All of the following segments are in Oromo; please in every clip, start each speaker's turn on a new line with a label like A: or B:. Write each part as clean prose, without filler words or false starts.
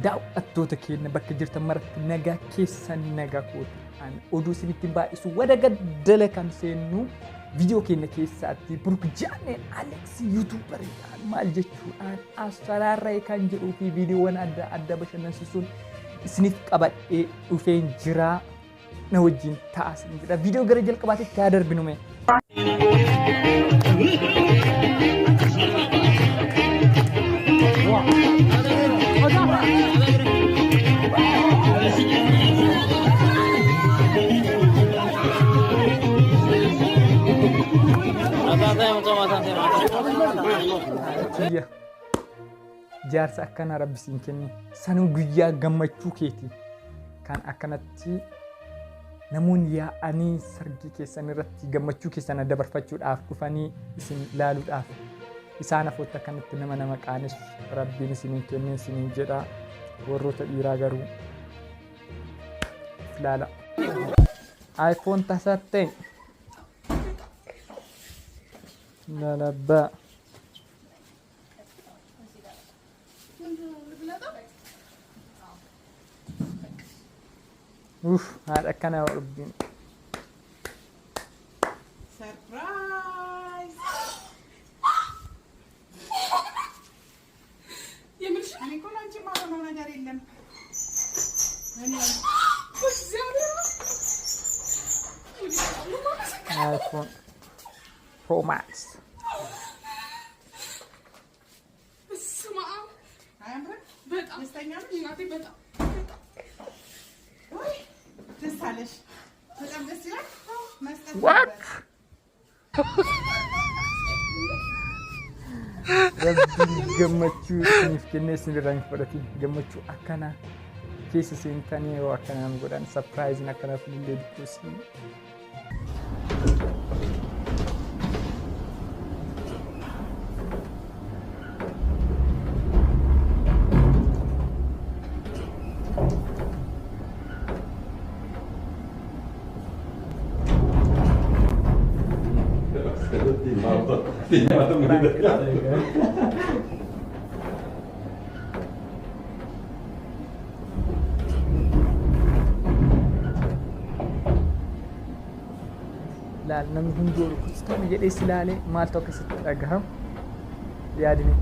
A: daawwattoota keenya bakka jirtan maratti nagaa keessan nagaa kooti oduu isinitti baay'isu wada gaddala kan seennu viidiyoo keenya keessatti Buruk Jaaneen Alex yuutuubaridhaan maal jechuudhaan asfaraarree kan jedhuu fi viidiyoowwan adda addaa bashannansiisuun isiniif qabadhee dhufeen jira na wajjin taasisan jedha viidiyoo gara jalqabaatitti haa darbinume. jaarsa akkana rabbisiin kenne sanuu guyyaa gammachuu keeti kan akkanatti namoonni yaa'anii sargii keessan irratti gammachuu keessan dabarfachuudhaaf dhufanii isin ilaaluudhaaf isaan afoota akkanatti nama qaanessu rabbiin isiniin kenne isiniin jedha warroota dhiiraa garuu ilaala iPhone tasatte lalabba هذا كان ربين
B: سربرايز يا مش انا كل انت ما انا نجار الا انا
A: iPhone Pro Max
B: اسمع عمرك بطل مستنياش نعطي بطل تسالش بطل بس لك ما استنى
A: What? Rabbi gammachuu isiniif kennee isin irraa hin fudhatin gammachuu akkana keessa seentanii yoo akkana nama godhan sarpiraayiziin akkanaaf illee dubbisu. laal namni hundi ol kustaame jedhee silaalee maaltu akkasitti dhagaham yaadini.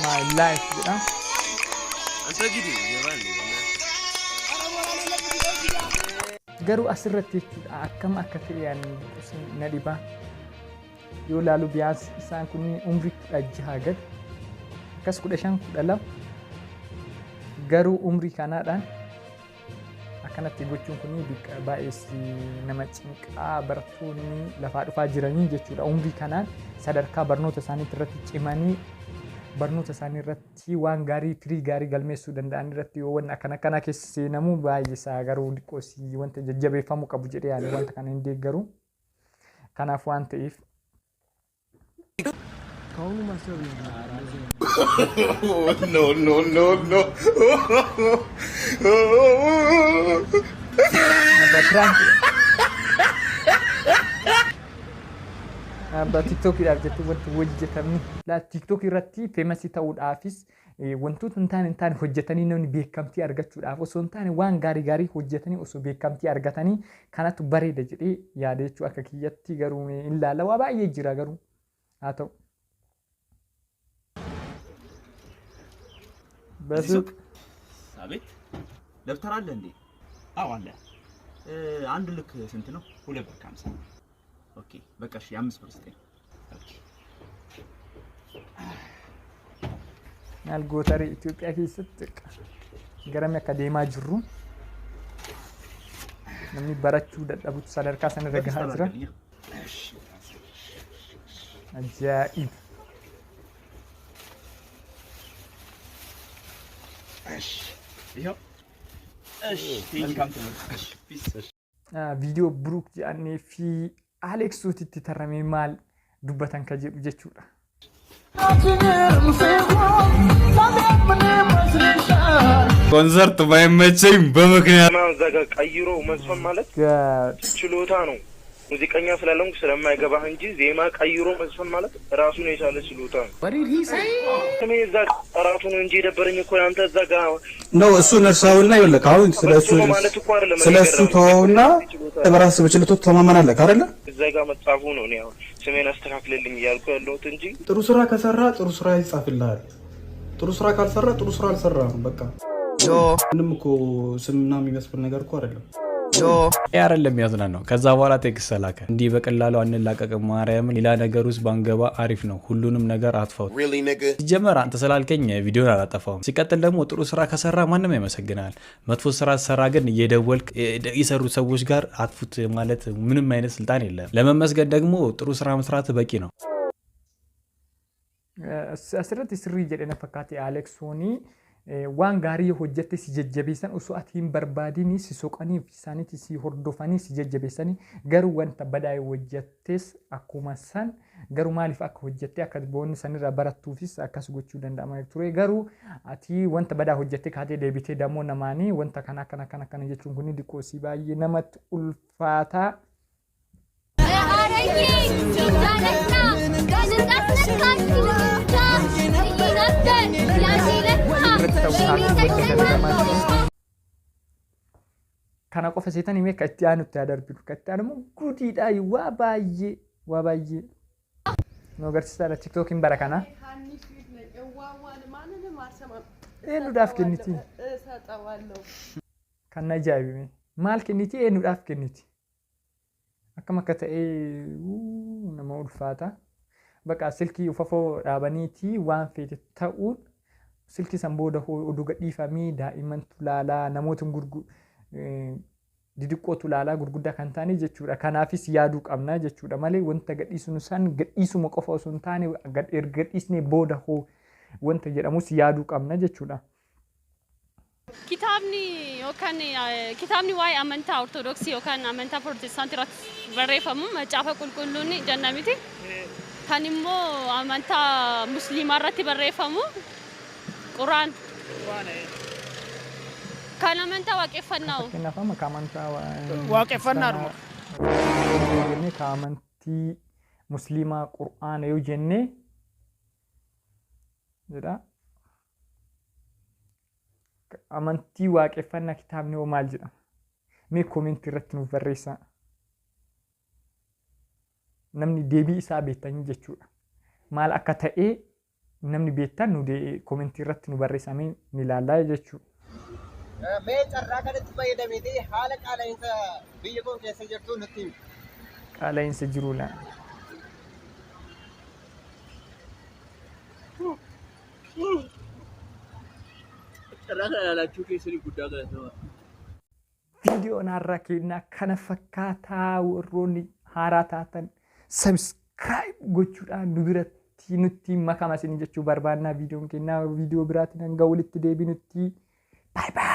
A: My life jedha. Garuu asirratti jechuudha akkam akka ta'e na dhibaa yoo laalu biyaas isaan kun umrii 16 gad akkas 15-12 garuu umrii kanaadhaan akkanatti gochuun kun baay'ee nama cinqaa barattoonni lafaa dhufaa jiranii jechuudha umrii kanaan sadarkaa barnoota isaaniitti irratti cimanii barnoota isaanii irratti waan gaarii firii gaarii galmeessuu danda'an irratti yoo waan akkana keessa seenamu baay'ee isaa garuu dhiqoosii wanta jajjabeeffamuu qabu jedhee yaadu wanta kana hin deeggaru kanaaf waan ta'eef TikTok irratti wanti hojjetamni TikTok irratti feemasii ta'uudhaafis wantoota hin taane hojjetanii namni beekamtii argachuudhaaf osoo hin taane waan gaarii hojjetanii osoo beekamtii argatanii kanatu bareeda jedhee yaada jechuu akka kiyyatti garuu hin laala waa baay'ee jira garuu haa ta'u. በሱቅ
C: አቤት ደብተር አለ እንዴ? አዎ አለ። አንድ ልክ ስንት ነው? 2 ብር ከ50 ኦኬ በቃ እሺ 5 ብር ስጠኝ። ኦኬ
A: ናልጎተሪ ኢትዮጵያ keessatti garamee akka deemaa jirru namni barachuu dadhabutu sadarkaa sana irra gahaa jira. Ajaa'ib.
C: ይኸው እሺ መልካም ትምህርት። እሺ ፒስ
A: viidiyoo Buruuk jedhanii fi Aleeksuutitti tarramee maal dubbatan ka jedhu jechuudha.
D: ኮንሰርት ባይመቸኝ በምክንያት
E: ማዘጋ ቀይሮ መስፈን ማለት ችሎታ ነው። ሙዚቀኛ ስላለም ስለማይገባህ እንጂ ዜማ ቀይሮ መስፈን ማለት ራሱን የቻለ ችሎታ ነው። እኔ እዛ ራሱ ነው እንጂ ደበረኝ እኮ አንተ እዛ ጋር
D: ነው እሱ ነርሳውና ይወለካ አሁን ስለሱ ተውና በራስ በችሎታ ተማመናለህ አይደለ?
E: እዛ ጋር መጻፉ ነው እኔ አሁን ስሜን አስተካክልልኝ እያልኩ ያለሁት እንጂ
D: ጥሩ ስራ ከሰራ ጥሩ ስራ ይጻፍልሃል። ጥሩ ስራ ካልሰራ ጥሩ ስራ አልሰራም። በቃ ምንም እኮ ስምና የሚመስል ነገር እኮ አይደለም።
F: አይደለም ያዝናናው። ከዛ በኋላ ቴክስት ሰላከ እንዲህ በቀላሉ አንላቀቅም ማርያም ሌላ ነገር ውስጥ ባንገባ አሪፍ ነው ሁሉንም ነገር አጥፋው። ሲጀመር አንተ ስላልከኝ ቪዲዮን አላጠፋውም። ሲቀጥል ደግሞ ጥሩ ስራ ከሰራ ማንም ያመሰግናል። መጥፎ ስራ ሰራ ግን እየደወልክ የሰሩ ሰዎች ጋር አጥፉት ማለት ምንም አይነት ስልጣን የለም። ለመመስገን ደግሞ ጥሩ ስራ መስራት በቂ ነው።
A: asirratti sirrii jedhee na fakkaate Aleeksoonii waan gaarii hojjette si jajjabeessan osoo ati hin barbaadini si soqanii fi isaaniitti si hordofanii si jajjabeessanii garuu wanta badaa hojjettes akkuma san garuu maaliif akka hojjette akka boonni sanirraa barattuufis akkas gochuu danda'ama ture garuu ati wanta badaa hojjette kaatee deebitee dammoo namaanii wanta kana jechuun kun diqqoo si baay'ee namatti ulfaataa. Kana qofa seetan himee kan itti aanutti adarbitu kan itti aanamu gudiidhaa waa baay'ee nu agarsiisaadha tiktookiin bara kana eenyuudhaaf kenniti kan na ajaa'ibime maal kenniti eenyuudhaaf kenniti akkam akka ta'ee nama ulfaata bakka silkii ufafoo dhaabaniiti waan feete ta'uun silkii san booda oduu gadhiifamee daa'imman tulaalaa namoota didiqqoo tulaalaa gurguddaa kan taane jechuudha. Kanaafis yaaduu qabna jechuudha malee wanta gadhiisnu san gadhiisuma qofa osoo hin taane gadhiisnee booda hoo wanta jedhamus yaaduu qabna jechuudha.
G: Kitaabni waa'ee amantaa ortodoksii yookaan amantaa pirootestaantii irratti barreeffamu macaafa qulqulluun jannaa miti. Kan immoo amantaa musliimaa irratti barreeffamu quraan. Kan amantaa waaqeffannaa.
A: Kennafama kan amantaa
G: waaqeffannaadhuma.
A: Jennee kan amantii musliimaa quraana yoo jennee jedha. Amantii waaqeffannaa kitaabni hoo maal jedhama? Mee koomentii irratti nuuf barreessaa. Namni deebii isaa beektanii jechuudha. Maal akka ta'e namni beektan nu koomentii irratti nu barreessamee ni ilaallaa jechuudha.
H: Mee carraa kanatti fayyadameetee haala qaala'insa biyya koo keessa jirtu nutti himi.
A: Qaala'insa jiruudha.
H: Carraa kana ilaalachuu keessanii guddaa galatama.
A: Viidiyoon har'a kennaa kana fakkaataa warroonni haaraa taatan subscribe gochuudhaan nu biratti nutti makama isin jechuu barbaannaa viidiyoon kennaa viidiyoo biraatiin hanga walitti deebinutti bye bye.